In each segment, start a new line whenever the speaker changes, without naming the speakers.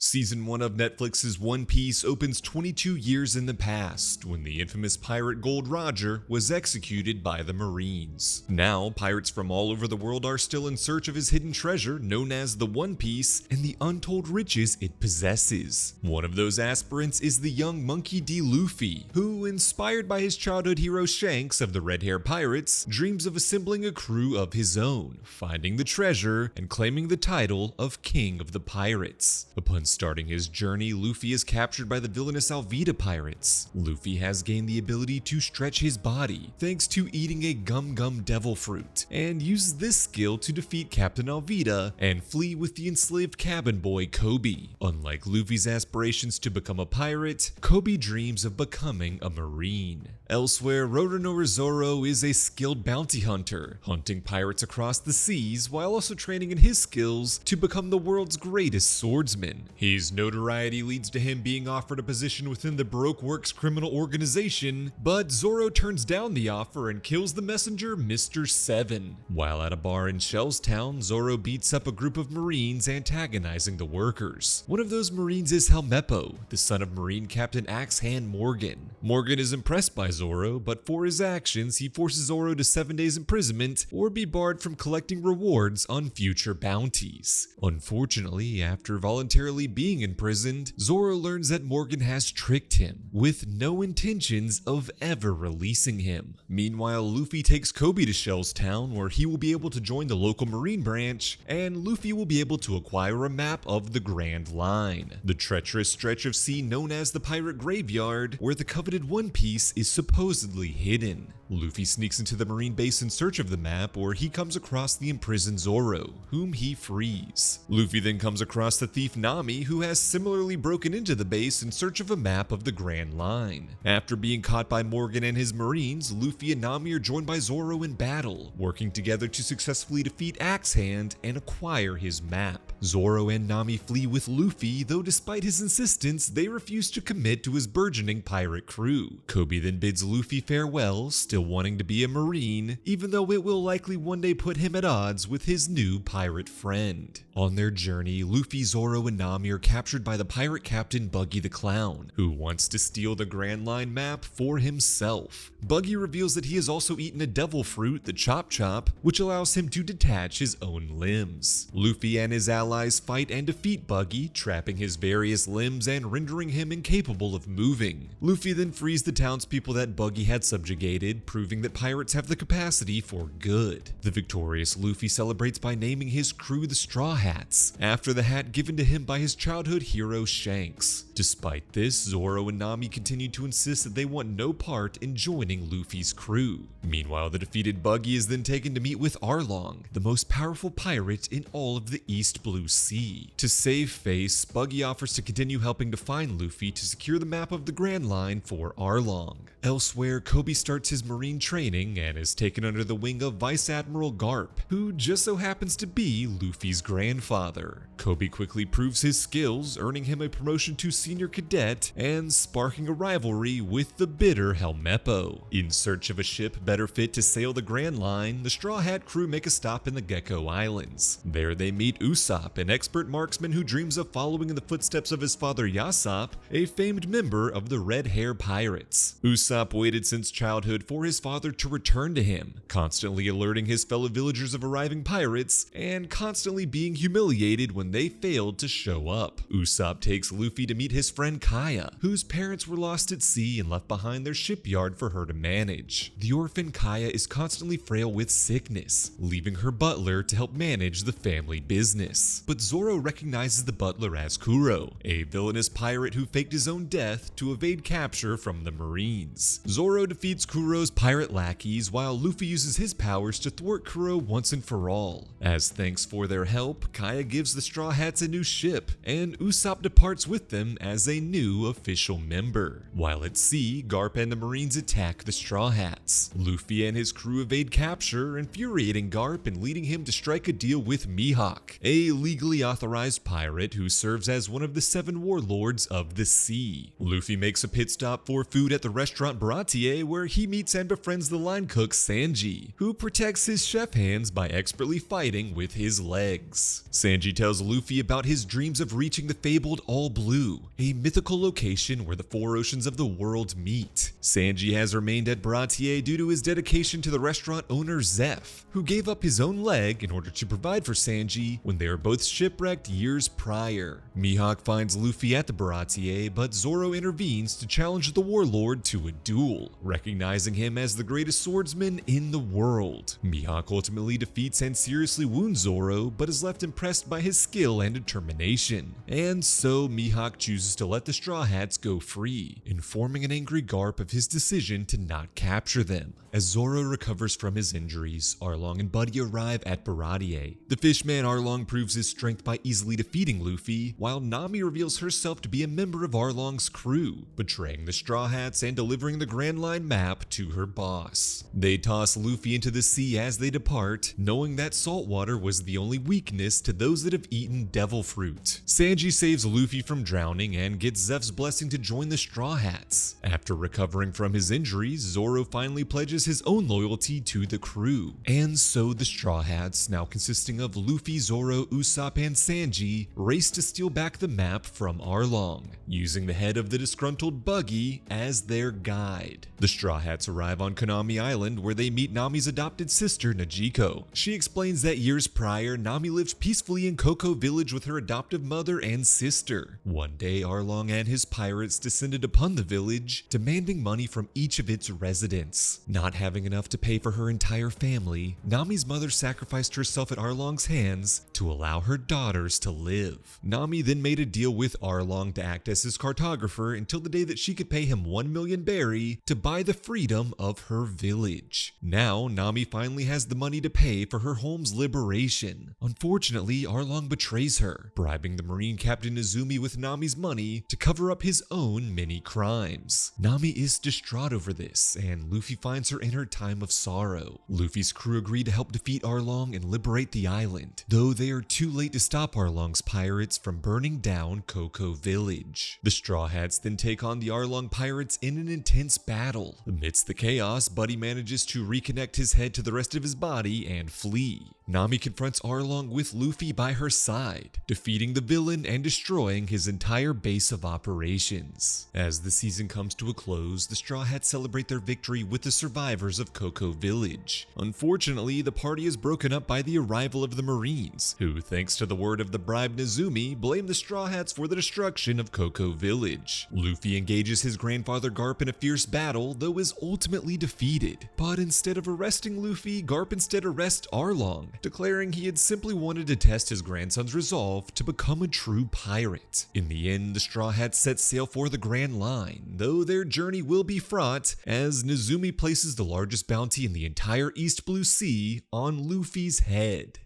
Season 1 of Netflix's One Piece opens 22 years in the past, when the infamous pirate Gold Roger was executed by the Marines. Now, pirates from all over the world are still in search of his hidden treasure known as the One Piece and the untold riches it possesses. One of those aspirants is the young Monkey D. Luffy, who, inspired by his childhood hero Shanks of the Red Hair Pirates, dreams of assembling a crew of his own, finding the treasure, and claiming the title of King of the Pirates. Upon starting his journey, Luffy is captured by the villainous Alvida pirates. Luffy has gained the ability to stretch his body, thanks to eating a Gum Gum Devil Fruit, and uses this skill to defeat Captain Alvida and flee with the enslaved cabin boy Koby. Unlike Luffy's aspirations to become a pirate, Koby dreams of becoming a marine. Elsewhere, Roronoa Zoro is a skilled bounty hunter, hunting pirates across the seas while also training in his skills to become the world's greatest swordsman. His notoriety leads to him being offered a position within the Baroque Works criminal organization, but Zoro turns down the offer and kills the messenger Mr. Seven. While at a bar in Shellstown, Zoro beats up a group of Marines antagonizing the workers. One of those Marines is Helmeppo, the son of Marine Captain Axehand Morgan. Morgan is impressed by Zoro, but for his actions, he forces Zoro to 7 days imprisonment or be barred from collecting rewards on future bounties. Unfortunately, after voluntarily being imprisoned, Zoro learns that Morgan has tricked him, with no intentions of ever releasing him. Meanwhile, Luffy takes Koby to Shellstown, where he will be able to join the local Marine branch, and Luffy will be able to acquire a map of the Grand Line, the treacherous stretch of sea known as the Pirate Graveyard, where the coveted One Piece is supposedly hidden. Luffy sneaks into the Marine base in search of the map, where he comes across the imprisoned Zoro, whom he frees. Luffy then comes across the thief Nami, who has similarly broken into the base in search of a map of the Grand Line. After being caught by Morgan and his Marines, Luffy and Nami are joined by Zoro in battle, working together to successfully defeat Axehand and acquire his map. Zoro and Nami flee with Luffy, though despite his insistence, they refuse to commit to his burgeoning pirate crew. Koby then bids Luffy farewell, still wanting to be a Marine, even though it will likely one day put him at odds with his new pirate friend. On their journey, Luffy, Zoro, and Nami are captured by the pirate captain Buggy the Clown, who wants to steal the Grand Line map for himself. Buggy reveals that he has also eaten a devil fruit, the Chop Chop, which allows him to detach his own limbs. Luffy and his allies fight and defeat Buggy, trapping his various limbs and rendering him incapable of moving. Luffy then frees the townspeople that Buggy had subjugated, proving that pirates have the capacity for good. The victorious Luffy celebrates by naming his crew the Straw Hats, after the hat given to him by his childhood hero Shanks. Despite this, Zoro and Nami continue to insist that they want no part in joining Luffy's crew. Meanwhile, the defeated Buggy is then taken to meet with Arlong, the most powerful pirate in all of the East Blue Sea. To save face, Buggy offers to continue helping to find Luffy to secure the map of the Grand Line for Arlong. Elsewhere, Koby starts his marine training and is taken under the wing of Vice Admiral Garp, who just so happens to be Luffy's grandfather. Koby quickly proves his skills, earning him a promotion to senior cadet and sparking a rivalry with the bitter Helmeppo. In search of a ship better fit to sail the Grand Line, the Straw Hat crew make a stop in the Gecko Islands. There they meet Usopp, an expert marksman who dreams of following in the footsteps of his father Yasopp, a famed member of the Red Hair Pirates. Usopp waited since childhood for his father to return to him, constantly alerting his fellow villagers of arriving pirates and constantly being humiliated when they failed to show up. Usopp takes Luffy to meet his friend Kaya, whose parents were lost at sea and left behind their shipyard for her to manage. The orphan Kaya is constantly frail with sickness, leaving her butler to help manage the family business. But Zoro recognizes the butler as Kuro, a villainous pirate who faked his own death to evade capture from the Marines. Zoro defeats Kuro's pirate lackeys, while Luffy uses his powers to thwart Kuro once and for all. As thanks for their help, Kaya gives the Straw Hats a new ship, and Usopp departs with them as a new official member. While at sea, Garp and the Marines attack the Straw Hats. Luffy and his crew evade capture, infuriating Garp and leading him to strike a deal with Mihawk, a legally authorized pirate who serves as one of the 7 warlords of the sea. Luffy makes a pit stop for food at the restaurant Baratier, where he meets and befriends the line cook Sanji, who protects his chef hands by expertly fighting with his legs. Sanji tells Luffy about his dreams of reaching the fabled All Blue, a mythical location where the 4 oceans of the world meet. Sanji has remained at Baratier due to his dedication to the restaurant owner Zeph, who gave up his own leg in order to provide for Sanji when they were both shipwrecked years prior. Mihawk finds Luffy at the Baratier, but Zoro intervenes to challenge the warlord to a duel, recognizing him as the greatest swordsman in the world. Mihawk ultimately defeats and seriously wounds Zoro, but is left impressed by his skill and determination. And so Mihawk chooses to let the Straw Hats go free, informing an angry Garp of his decision to not capture them. As Zoro recovers from his injuries, Arlong and Buggy arrive at Baratier. The fishman Arlong proves his strength by easily defeating Luffy, while Nami reveals herself to be a member of Arlong's crew, betraying the Straw Hats and delivering the Grand Line map to her boss. They toss Luffy into the sea as they depart, knowing that salt water was the only weakness to those that have eaten devil fruit. Sanji saves Luffy from drowning and gets Zeph's blessing to join the Straw Hats. After recovering from his injuries, Zoro finally pledges his own loyalty to the crew. And so the Straw Hats, now consisting of Luffy, Zoro, Usopp, and Sanji, race to steal back the map from Arlong, using the head of the disgruntled Buggy as their guide. The Straw Hats arrive on Konami Island, where they meet Nami's adopted sister, Najiko. She explains that years prior, Nami lived peacefully in Cocoa Village with her adoptive mother and sister. One day, Arlong and his pirates descended upon the village, demanding money from each of its residents. Not having enough to pay for her entire family, Nami's mother sacrificed herself at Arlong's hands to allow her daughters to live. Nami then made a deal with Arlong to act as his cartographer until the day that she could pay him 1 million berry to buy the freedom of her village. Now, Nami finally has the money to pay for her home's liberation. Unfortunately, Arlong betrays her, bribing the Marine Captain Izumi with Nami's money to cover up his own many crimes. Nami is distraught over this, and Luffy finds her in her time of sorrow. Luffy's crew agree to help defeat Arlong and liberate the island, though they are too late to stop Arlong's pirates from burning down Cocoa Village. The Straw Hats then take on the Arlong pirates in an intense battle. Amidst the chaos, Buddy manages to reconnect his head to the rest of his body and flee. Nami confronts Arlong with Luffy by her side, defeating the villain and destroying his entire base of operations. As the season comes to a close, the Straw Hats celebrate their victory with the survivors of Cocoa Village. Unfortunately, the party is broken up by the arrival of the Marines, who, thanks to the word of the bribed Izumi, blame the Straw Hats for the destruction of Cocoa Village. Luffy engages his grandfather Garp in a fierce battle, though is ultimately defeated. But instead of arresting Luffy, Garp instead arrests Arlong, declaring he had simply wanted to test his grandson's resolve to become a true pirate. In the end, the Straw Hats set sail for the Grand Line, though their journey will be fraught as Izumi places the largest bounty in the entire East Blue Sea on Luffy's head.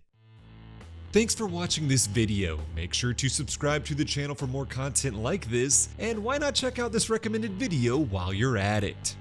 Thanks for watching this video. Make sure to subscribe to the channel for more content like this, and why not check out this recommended video while you're at it.